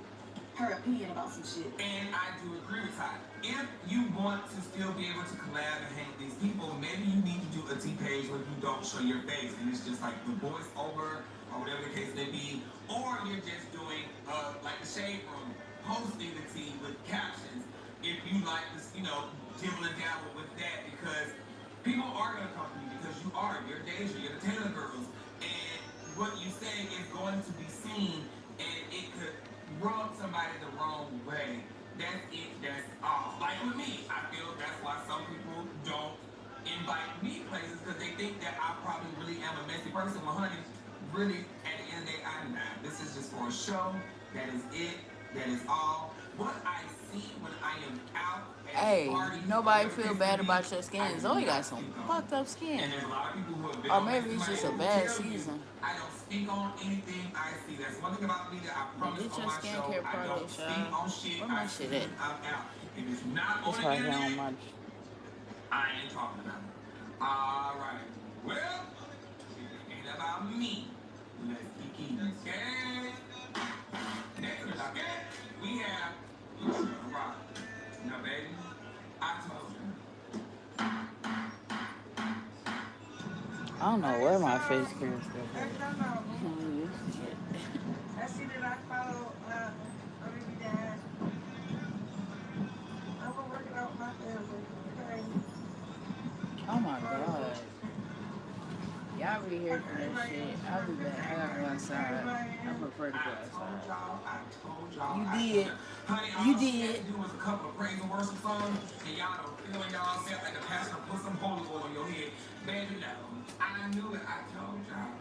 her opinion about some shit. And I do agree with Ty. If you want to still be able to collab and hang with these people, maybe you need to do a T page where you don't show your face and it's just like the voice over or whatever the case may be, or you're just doing like the Shade Room, posting the tea with captions. If you like this, you know, dibble and dabble with that, because people are gonna come to you because you're Deja, you're the Taylor girls, and what you say is going to be seen, and it could rub somebody the wrong way. That's it, that's all. Like with me, I feel that's why some people don't invite me places, because they think that I probably really am a messy person. Well, honey, really, at the end of the day, I'm not. This is just for a show. That is it. That is all. What I see when I am out at Hey, parties, nobody feel bad about your skin. Zoe got some fucked up skin. and there's a lot of people who have been Or on maybe this it's just a tonight bad who tell you, season. I don't speak on anything I see. That's one thing about me that I promise Get on your my show. skincare I don't products, speak y'all. on shit. Where my I shit see at? I'm out. If it's not on It's the right here on internet, my. I ain't talking about it. All right. Well, it ain't about me. Let's keep okay. Next, okay? We have Lucia Rock. Now, baby. don't know where my face cream stuff I is. don't know. Oh, this shit. I see that I follow Olivia Dad. I'm gonna work it out with my family. Okay. Oh my god. Y'all be here for that shit. I'll be back. I gotta go outside. I prefer to go outside. I told y'all. You did. Honey, You all she had did. to do was a couple of praise and worship songs, and y'all don't feel y'all self like the pastor put some holy oil on your head. Baby, no. I knew it. I told y'all.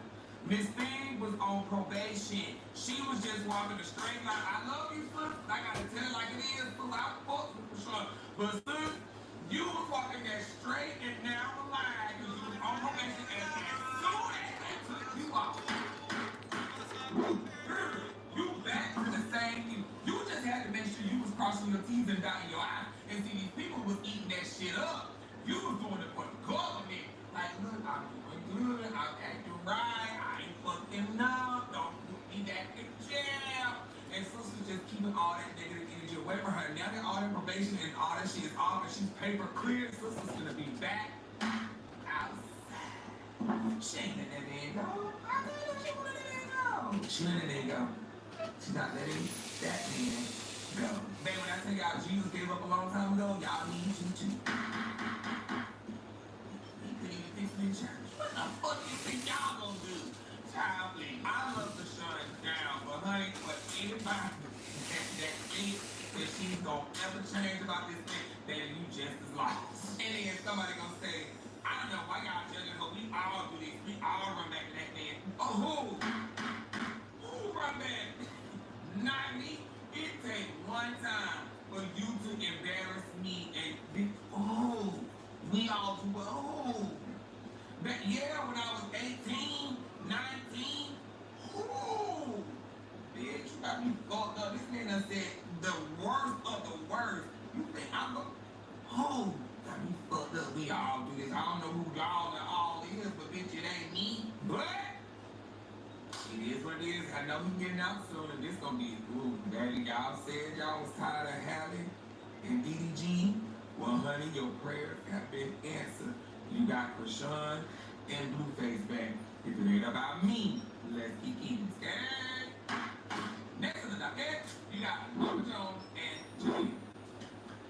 Miss Thing was on probation. She was just walking a straight line. I love you, sis. I gotta tell it like it is, sis. I fuck with you for sure. But sis, you was walking that straight and narrow line because you was on probation, and as soon as they took you off, you back to the same you. You just had to make sure you was crossing your T's and dotting your I's. And see, these people was eating that shit up. You was doing it for the government. Like, look, I'm doing good. I'm acting right. I ain't fucking up. Don't put me back in jail. And sister just keeping all that negative energy away from her. Now that all that probation and all that shit is off and she's paper clear, sister's gonna be back outside. She ain't letting that man go. I told her she wouldn't let that man go. She let that man go. She's not letting that man go. Babe, when I tell y'all Jesus gave up a long time ago, y'all need you too. He couldn't even fix me in church. What the fuck you think y'all gonna do? Child, please. I love to shut down, but honey, for anybody that thinks that she's gonna ever change about this thing, then you just as lost. And then somebody gonna say, I don't know why y'all judging her. We all do this. We all run back to that man. Oh, who? Who run back? Not me. It takes one time for you to embarrass me and be, oh, we all do, oh. But yeah, when I was 18, 19, ooh, bitch, you got me fucked up. This man done said the worst of the worst. You think I'm gonna, oh, got me fucked up. We all do this. I don't know who y'all and all is, but bitch, it ain't me. But it is what it is. I know he getting out soon, and this gonna be, ooh, daddy, y'all said y'all was tired of Halle and DDG. Well, honey, your prayers have been answered. You got Krishan and Blueface back. If it ain't about me, let's keep eating. Okay? Next on the docket, you got Mama Jones and Jalea.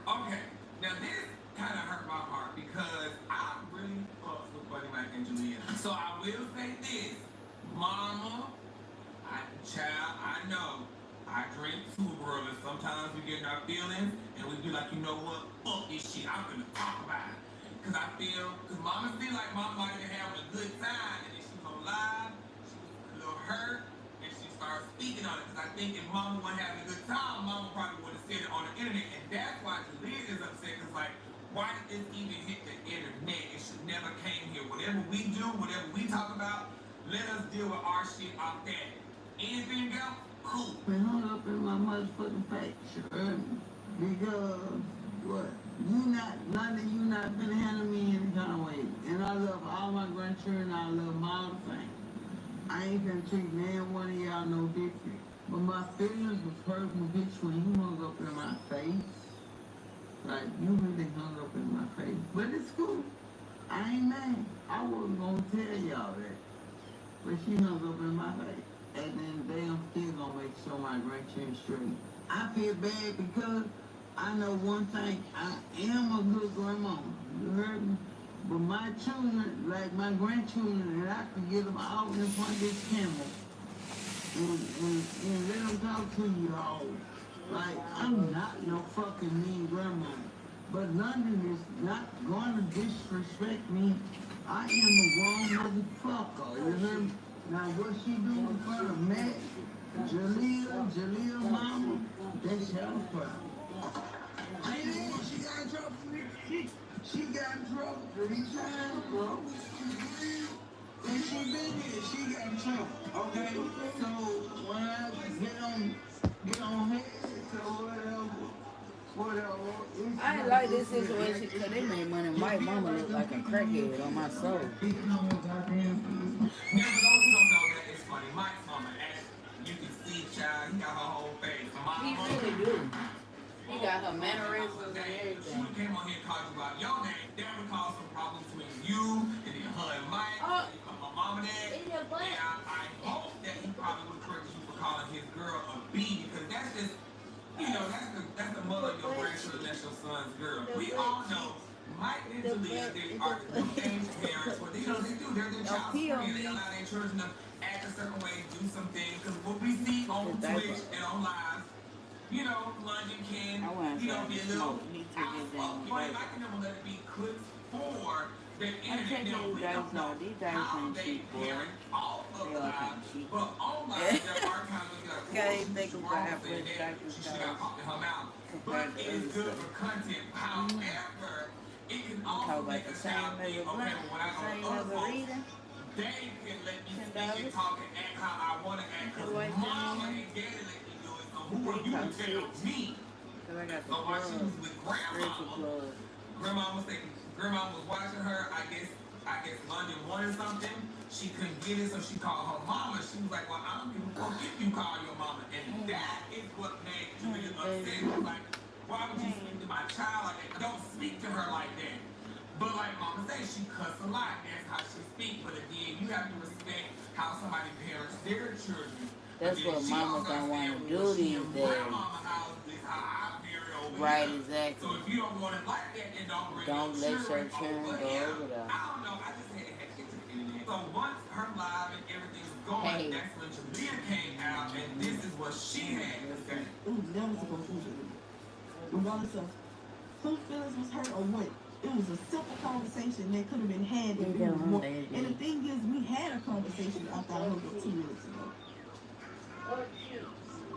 Okay, now this kind of hurt my heart because I really fucked with Buddy Mike and Jalea. So I will say this, Mama, I know. I drink too early. Sometimes we get in our feelings and we be like, you know what? Fuck this shit. I'm gonna talk about it. Cause Mama feel like Mama might have been having a good time and then she was on live, she was a little hurt, and she started speaking on it. Cause I think if Mama wasn't having a good time, Mama probably would have said it on the internet. And that's why Jalea is upset. Cause like, why did this even hit the internet? It should never came here. Whatever we do, whatever we talk about, let us deal with our shit off that. Anything else? Cool. Been hung up in my motherfucking face, because what? You not been handling me any kind of way. And I love all my grandchildren, I love them all the same. I ain't gonna treat man one of y'all no different. But my feelings was hurt when bitch when you hung up in my face. Like, you really hung up in my face. But it's cool. I ain't mad. I wasn't gonna tell y'all that. But she hung up in my face. And then I'm still gonna make sure my grandchildren straight. I feel bad because I know one thing, I am a good grandma. You heard me? But my children, like my grandchildren, and I can get them out in front of this camera and let them talk to you all. Like, I'm not no fucking mean grandma. But London is not going to disrespect me. I am a grown motherfucker. You heard me? Now what she do in front of Matt, Jalea mama, that's your problem. She got in trouble for this. She got in trouble 3 times, bro. And she been here, she got in trouble. Okay? So when I get on head, so whatever. I ain't like this situation because they made money. My mama look like a crackhead on my soul. Now, for those who don't know that, it's funny. Mike's mama, as you can see, child, he got her whole face. He really do. He got her mannerisms and everything. She came on here and talked about your name. That would cause some problems between you and then her and Mike. mom and dad. And I hope that he probably would correct you for calling his girl a B, because that's just, you know, that's the mother of your grandchildren, that's your son's girl. We all know Mike and Jalea, they are the age parents, but you know they do, they're their child's friend. They allow their children to act a certain way, do some things, because what we see on Twitch and on live, you know, London can, you know, be a little outspoken. But I can never let it be clips for the internet. Now, we don't know how they parent off of live, but on live, their archive is like, she should have popped in her mouth. But it is good for content. However, it can also make a child think, okay, well, when I go to other folks, they can let me speak and talk and act how I want to act, because mama and daddy let me do it, so who are you to tell me? So while she was with grandma was watching her, I guess London wanted something, she couldn't get it, so she called her mama. She was like, well, I don't give a fuck if you call your mama. And that is what made Julia upset. She was like, why would you speak to my child like that? Don't speak to her like that. But like mama said, she cuss a lot. That's how she speaks. But again, you have to respect how somebody parents their children. That's what mamas don't want to do these days. Right, exactly. So if you don't want it like that, then don't bring Don't let your children children over go here. over there. I don't know. I just had to get to the internet. So once her live and everything's going, Hey. that's when Jalea came out, and this is what she had to say. It was never supposed to be. Regardless of whose feelings was hurt or what. It was a simple conversation that could have been had if it was more. And the thing is, we had a conversation after I hooked up 2 minutes ago.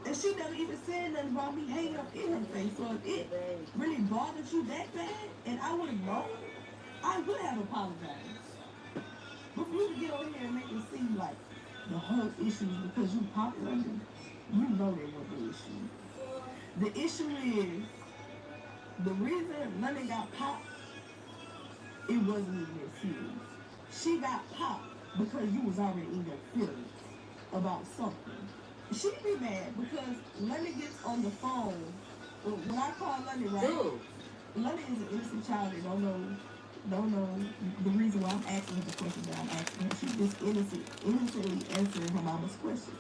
And she never even said nothing about me hanging up in her face. So if it really bothered you that bad, and I would have known, I would have apologized. But for you to get over here and make it seem like the whole issue is because you popped London, you know they were the issue. The issue is, the reason London got popped, it wasn't even that serious. She got popped because you was already in your feelings about something. She be mad because London gets on the phone. When I call London, right? London is an innocent child that don't know the reason why I'm asking her the questions that I'm asking her. She's just innocently answering her mama's questions.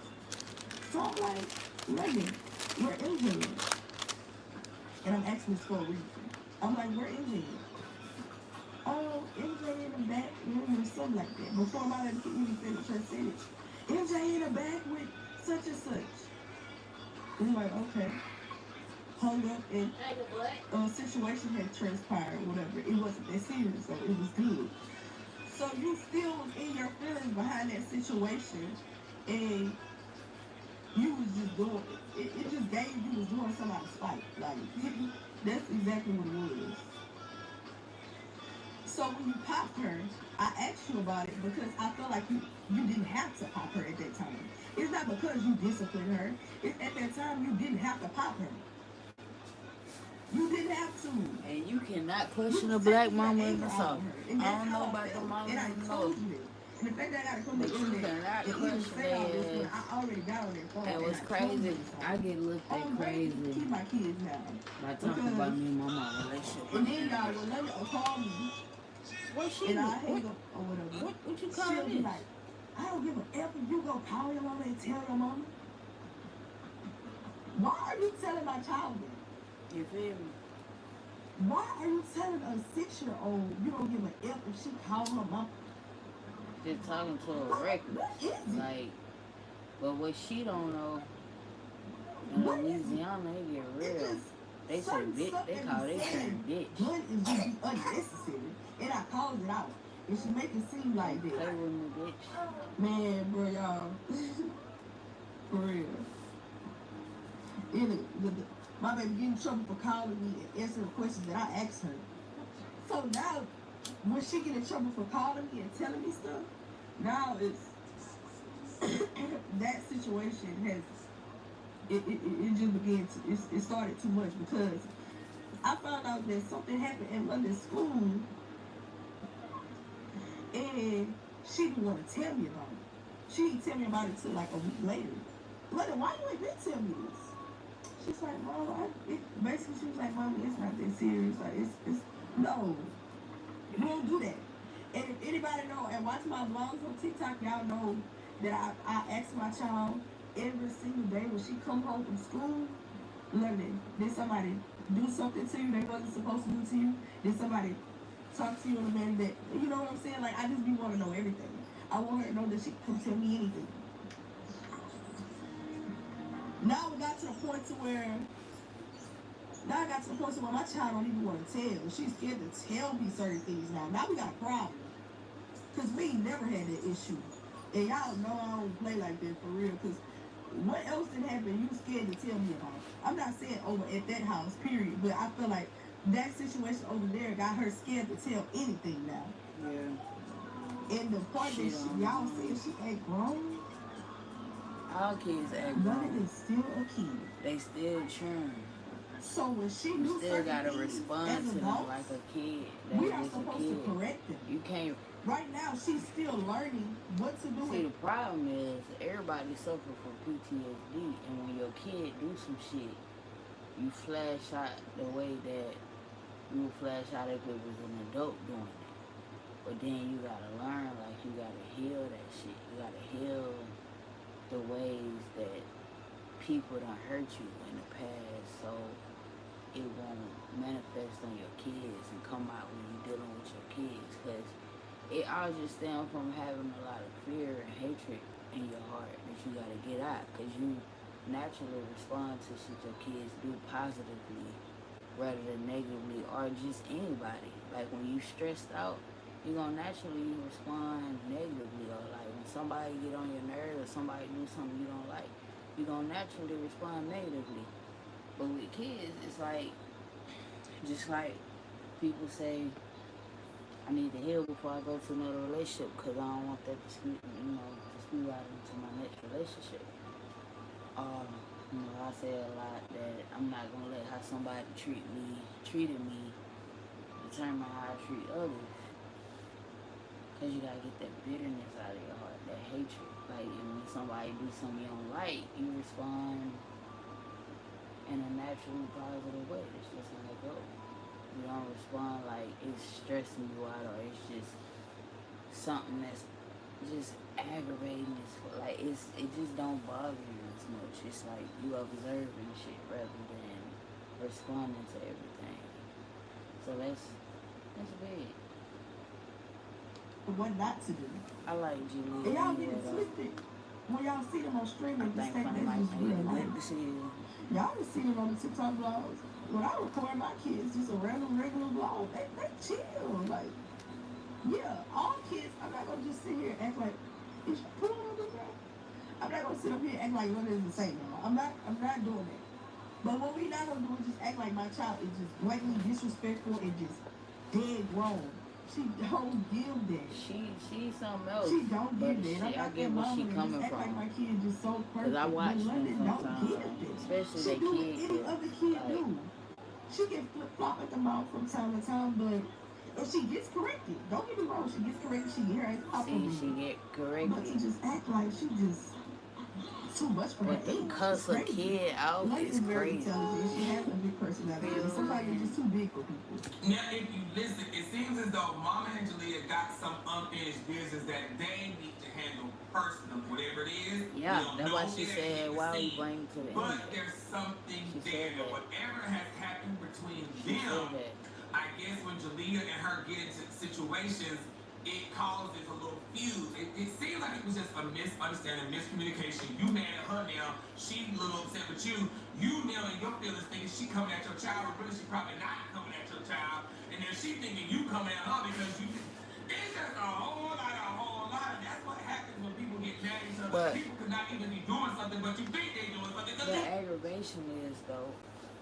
So I'm like, London, where MJ is? And I'm asking this for a reason. I'm like, where MJ is? Oh, MJ in the back room or something like that. Before my lady could even finish her sentence, MJ in the back with such and such. And I'm like, okay. Hung up and a situation had transpired, whatever. It wasn't that serious, so it was good. So you still was in your feelings behind that situation, and you was just doing it. It just gave you was doing something out of spite. Like, that's exactly what it was. So when you popped her, I asked you about it because I felt like you didn't have to pop her at that time. It's not because you disciplined her. It's at that time you didn't have to pop her. You didn't have to. And you cannot question a black mama in the South. I don't know about the mama in the North. And the fact that I gotta come to But the you internet cannot and even question say all this when that. I already got on that phone. And what's crazy, I get looked at crazy Keep my kids now. by talking about me and my mama relationship. And then y'all will let me call me What she and I what, hang up or whatever. what you She'll calling be this? like, I don't give a F if you go call your mama and tell your mama. Why are you telling my child that? You feel me? Why are you telling a 6-year-old you don't give a F if she call her mama? Just talking to a record. What is it? Like, but what she don't know, in What is it? Louisiana, they get It real. just They say certain bitch, stuff they that call be they said, shit bitch. Blood is just be unnecessary. And I called it out. And she make it seem like Play that. with me, bitch. Man, bro, y'all. For real. My baby get in trouble for calling me and answering questions that I asked her. So now, when she get in trouble for calling me and telling me stuff, now it's that situation has it just began to it started too much because I found out that something happened in London school and she didn't want to tell me about it. She didn't tell me about it till like a week later. London, why you ain't been tell me this? She's like, Mom, basically she was like, Mom, it's not that serious. Like, it's no, you don't do that. And if anybody know and watch my vlogs on TikTok, y'all know that I ask my child every single day when she come home from school, London, did somebody do something to you they wasn't supposed to do to you? Did somebody talk to you in a manner that, you know what I'm saying? Like, I just be want to know everything. I want her to know that she can tell me anything. Now we got to the point to where my child don't even want to tell. She's scared to tell me certain things now. Now we got a problem. Because we ain't never had that issue. And y'all know I don't play like that for real. Because what else did happen you scared to tell me about? I'm not saying over at that house, period. But I feel like that situation over there got her scared to tell anything now. Yeah. And the part that y'all say she ain't grown. All kids act London grown. is still a kid. They still churn. So when she You do still certain gotta things respond as to them adults, like a kid. we are That's just a supposed to kid. correct them. You can't. Right now, she's still learning what to do. See, the problem is everybody suffer from PTSD, and when your kid do some shit, you flash out the way that you would flash out if it was an adult doing it. But then you gotta learn, like you gotta heal that shit. You gotta heal the ways that people done hurt you in the past, so it won't manifest on your kids and come out when you're dealing with your kids. Cause it all just stems from having a lot of fear and hatred in your heart that you gotta get out. Cause you naturally respond to shit your kids do positively rather than negatively, or just anybody. Like when you stressed out, you're gonna naturally respond negatively, or like when somebody get on your nerves or somebody do something you don't like, you're gonna naturally respond negatively. But with kids, it's like, just like people say, I need to heal before I go to another relationship because I don't want that to spew out into my next relationship. I say a lot that I'm not gonna let how somebody treated me determine how I treat others. Cause you gotta get that bitterness out of your heart, that hatred. Like, and when somebody do something you don't like, you respond in a naturally positive way. That's just how it goes. You don't respond like it's stressing you out or it's just something that's just aggravating. Like it just don't bother you as much. It's like you observing shit rather than responding to everything. So that's big. What not to do. I like Julie. And y'all get it twisted. When y'all see them on streaming, just think that's just real life. Y'all just see them on the TikTok vlogs. When I record my kids, just a random regular vlog, they chill. Like, yeah, all kids, I'm not gonna just sit here and act like, is she pulling on the ground? I'm not gonna sit up here and act like one is the same. I'm not doing that. But what we not gonna do is just act like my child is just blatantly disrespectful and just dead wrong. She don't give that. She's something else. She don't give that. I'm I not get that where she mama coming that just act like from. my kid just so perfect. Cause I watch them London don't sometimes, give that. especially She they do what kids. any other kid do. She get flip flop at the mouth from time to time, but if she gets corrected, don't get me wrong, she gets corrected, she get her ass pop on She get But to corrected. just act like she just too much for her But to age. cuss It's a crazy. kid out London is is very crazy. intelligent. She has a big personality. And somebody is just too big for people. Now, if you listen, it seems as though Mama and Jalea got some unfinished business that they need to handle personally, whatever it is. Yeah, that's why she said, why we bring to the But end. there's something She there. said that. Whatever has happened between She said them, that. I guess when Jalea and her get into situations, it causes a little fuse. It seems like it was just a misunderstanding, miscommunication. You mad at her now, she a little upset with you. You now in your feelings thinking she coming at your child, but really she probably not coming at your child. And then she thinking you coming at her because you. It's just a whole lot. And that's what happens when people get mad at each other. But People could not even be doing something, but you think they doing something. the aggravation is, though,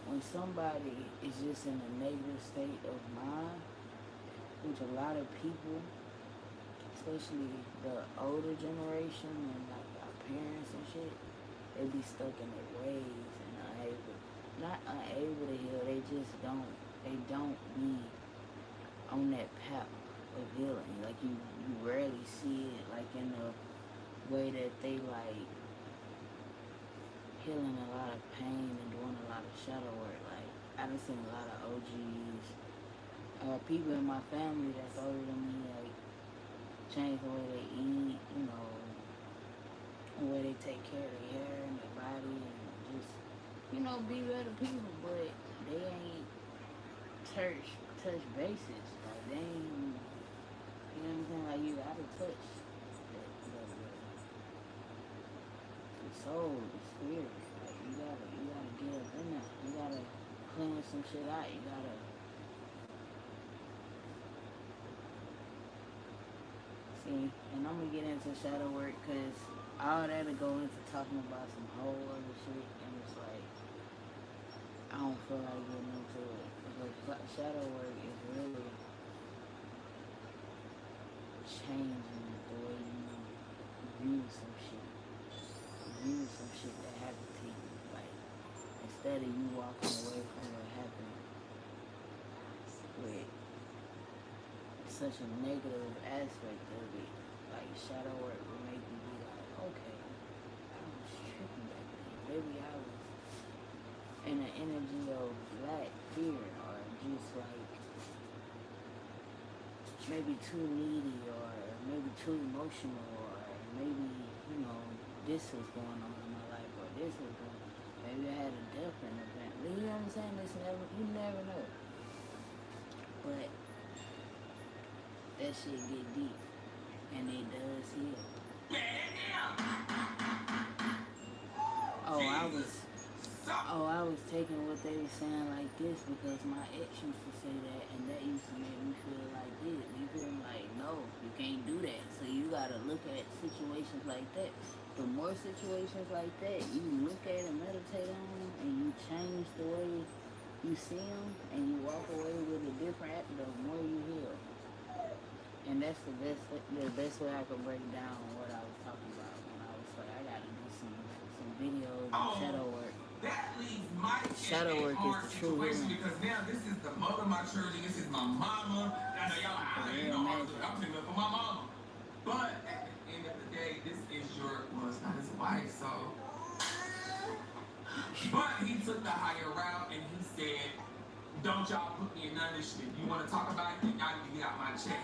when somebody is just in a negative state of mind, which a lot of people, especially the older generation and like our parents and shit, they be stuck in their ways and not unable to heal. They just don't be on that path of healing. Like you rarely see it like in the way that they like healing a lot of pain and doing a lot of shadow work. Like I done seen a lot of OGs, people in my family that's older than me, like change the way they eat, you know, the way they take care of their hair and their body, and just, you know, be better people. But they ain't touch bases. Like they ain't, you know what I'm saying? Like you gotta touch the soul, the spirit. Like you gotta get up in that. You gotta clean some shit out. You gotta. See, and I'm gonna get into shadow work because all that'll go into talking about some whole other shit, and it's like I don't feel like getting into it because shadow work is really changing the way you view some shit that happened to you. Like instead of you walking away from what happened with such a negative aspect of it, like shadow work will make you be like, okay, I was tripping back then. Maybe I was in an energy of lack, fear, or just like maybe too needy, or maybe too emotional, or maybe, you know, this was going on in my life, or this was going on. Maybe I had a death in the family. You know what I'm saying? You never know. But that shit get deep, and it does heal. I was taking what they were saying like this because my ex used to say that, and that used to make me feel like this. You feel like, no, you can't do that. So you gotta look at situations like that. The more situations like that you look at and meditate on them, and you change the way you see them, and you walk away with a different act, the more you heal. And that's the best way I could break down what I was talking about when I was like, I gotta do some videos and shadow work. That leaves my shadow work is the true healing. Because now this is the mother of my children, this is my mama. I know y'all, I don't even know how to do it. I'm thinking for my mama. But at the end of the day, this is well, it's not his wife, so. But he took the higher route and he said, don't y'all put me in none of this shit. You want to talk about it, then y'all need to get out my check.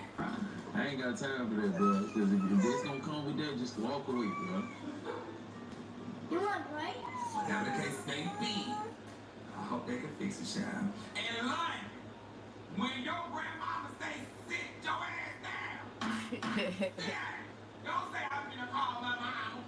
I ain't got time for that, bro. Because if this don't come with that, just walk away, bro. You want right? Whatever the case may be, I hope they can fix it, child. And line, when your grandmama say sit your ass down, don't say I'm gonna call my mama.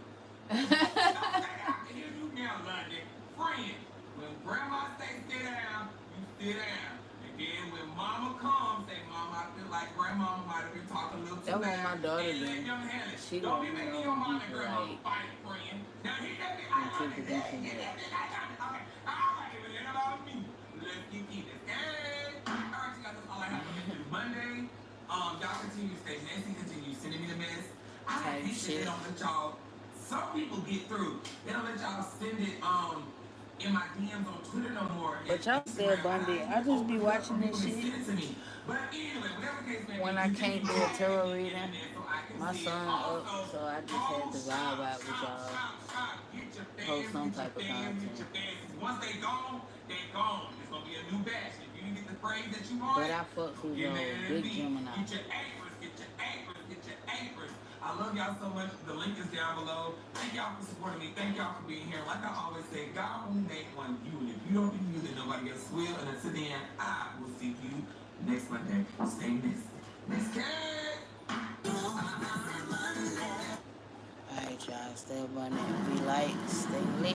Don't say I can hear you now, London. Friend, when grandma say sit down, you sit down. And then when mama comes, say mama, I feel like grandmama might have been talking a little too loud. That's what my daughter And let did. them handle it. She Don't let be me making know your mama and people grandma like fight, friend. Now he let me take it deep in there. Monday, y'all continue, Stage Nancy continues sending me the mess. I hate that they don't let y'all, some people get through. They don't let y'all send it in my DMs on Twitter no more. But y'all still bonded. I just be watching this shit. But anyway, whatever case may be, When I can't do a tarot reading, my son up, so I just had to vibe out with y'all. Post some type of content. Once they gone, they gone. It's gonna be a new batch. If you didn't get the praise that you want, But I fucks with get those mad at big me. Gemini. Get your aprons, get your aprons, get your aprons. I love y'all so much. The link is down below. Thank y'all for supporting me. Thank y'all for being here. Like I always say, God only made one you, and if you don't do you, then nobody else will. And until then, I will see you next Monday. Stay missed. Miss Cat. Alright, y'all. Stay abundant. Be light. Stay lit.